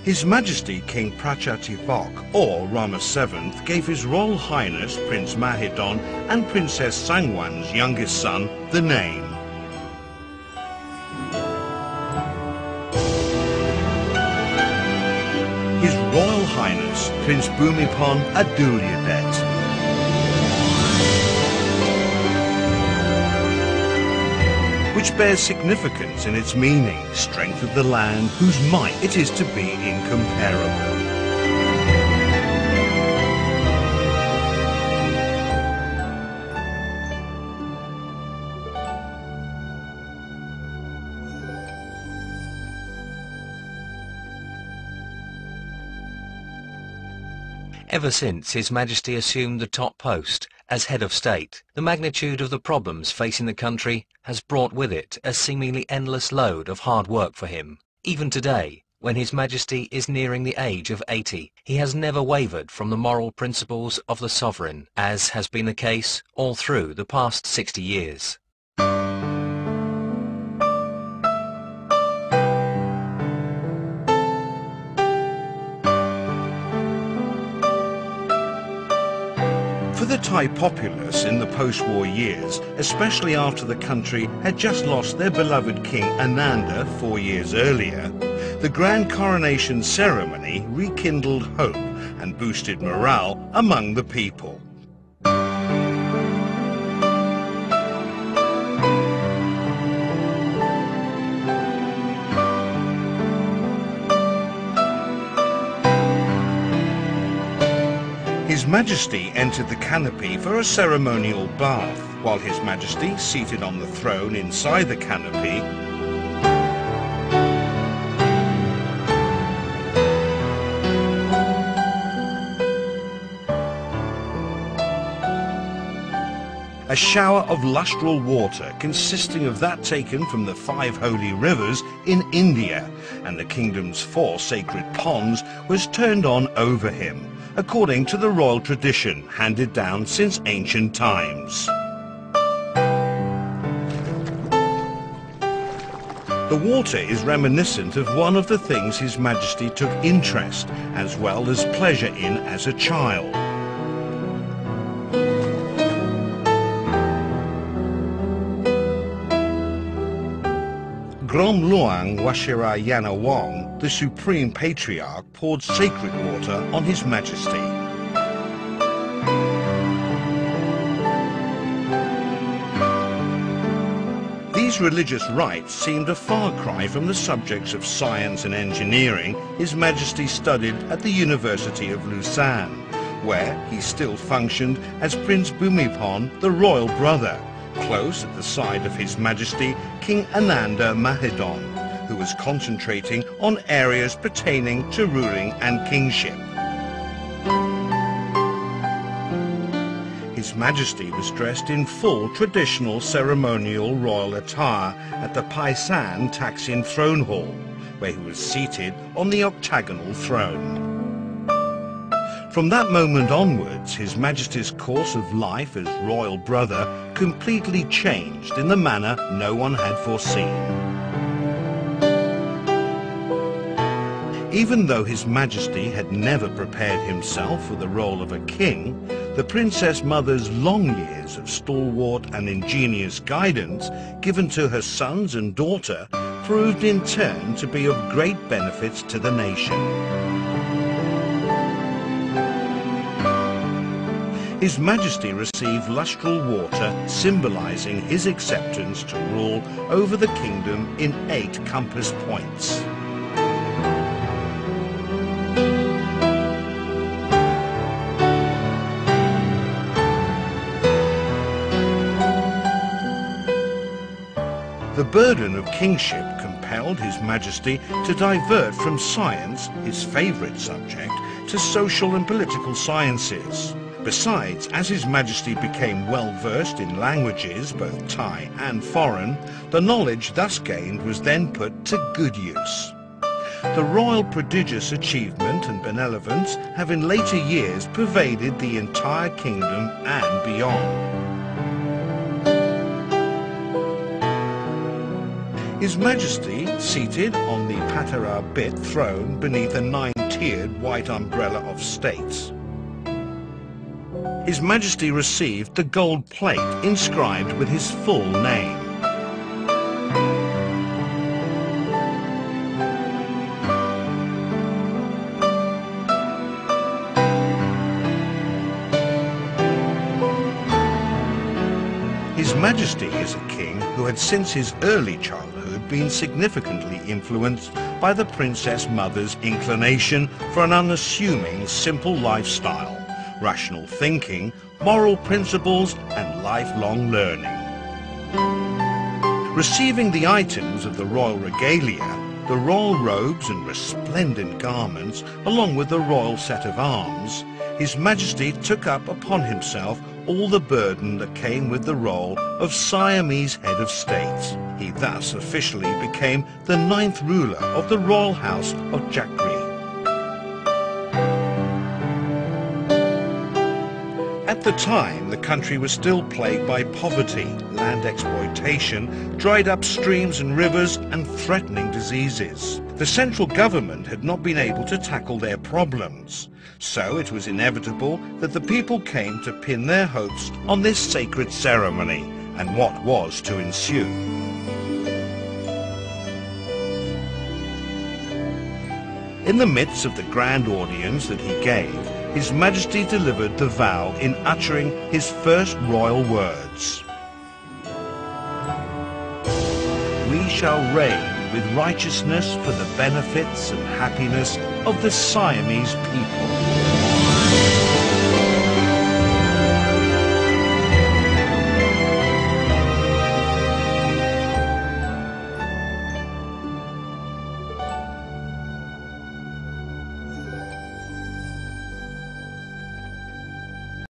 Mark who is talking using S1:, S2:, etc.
S1: His Majesty King Prachatipak, or Rama VII, gave His Royal Highness Prince Mahidol and Princess Sangwan's youngest son the name. His Royal Highness Prince Bhumibol Adulyadej, which bears significance in its meaning, strength of the land whose might it is to be incomparable.
S2: Ever since His Majesty assumed the top post as head of state, the magnitude of the problems facing the country has brought with it a seemingly endless load of hard work for him. Even today, when His Majesty is nearing the age of 80, he has never wavered from the moral principles of the sovereign, as has been the case all through the past 60 years.
S1: For the Thai populace in the post-war years, especially after the country had just lost their beloved King Ananda 4 years earlier, the grand coronation ceremony rekindled hope and boosted morale among the people. His Majesty entered the canopy for a ceremonial bath, while His Majesty, seated on the throne inside the canopy, a shower of lustral water consisting of that taken from the 5 holy rivers in India and the kingdom's 4 sacred ponds was turned on over him, according to the royal tradition handed down since ancient times. The water is reminiscent of one of the things His Majesty took interest as well as pleasure in as a child. Grom Luang Washirayanawong, the Supreme Patriarch, poured sacred water on His Majesty. These religious rites seemed a far cry from the subjects of science and engineering His Majesty studied at the University of Lausanne, where he still functioned as Prince Bhumibol, the royal brother, close at the side of His Majesty King Ananda Mahidol, who was concentrating on areas pertaining to ruling and kingship. His Majesty was dressed in full traditional ceremonial royal attire at the Paisan Taksin throne hall, where he was seated on the octagonal throne. From that moment onwards, His Majesty's course of life as royal brother completely changed in the manner no one had foreseen. Even though His Majesty had never prepared himself for the role of a king, the Princess Mother's long years of stalwart and ingenious guidance given to her sons and daughter proved in turn to be of great benefit to the nation. His Majesty received lustral water symbolizing his acceptance to rule over the kingdom in 8 compass points. The burden of kingship compelled His Majesty to divert from science, his favourite subject, to social and political sciences. Besides, as His Majesty became well-versed in languages, both Thai and foreign, the knowledge thus gained was then put to good use. The royal prodigious achievement and benevolence have in later years pervaded the entire kingdom and beyond. His Majesty, seated on the Patara bit throne beneath a 9-tiered white umbrella of states. His Majesty received the gold plate inscribed with his full name. His Majesty is a king who had since his early childhood been significantly influenced by the Princess Mother's inclination for an unassuming, simple lifestyle, rational thinking, moral principles and lifelong learning. Receiving the items of the royal regalia, the royal robes and resplendent garments, along with the royal set of arms, His Majesty took up upon himself all the burden that came with the role of Siamese head of state. He thus officially became the 9th ruler of the royal house of Jakri. At the time, the country was still plagued by poverty, land exploitation, dried up streams and rivers, and threatening diseases. The central government had not been able to tackle their problems, so it was inevitable that the people came to pin their hopes on this sacred ceremony and what was to ensue. In the midst of the grand audience that he gave, His Majesty delivered the vow in uttering his first royal words. We shall reign with righteousness for the benefits and happiness of the Siamese people.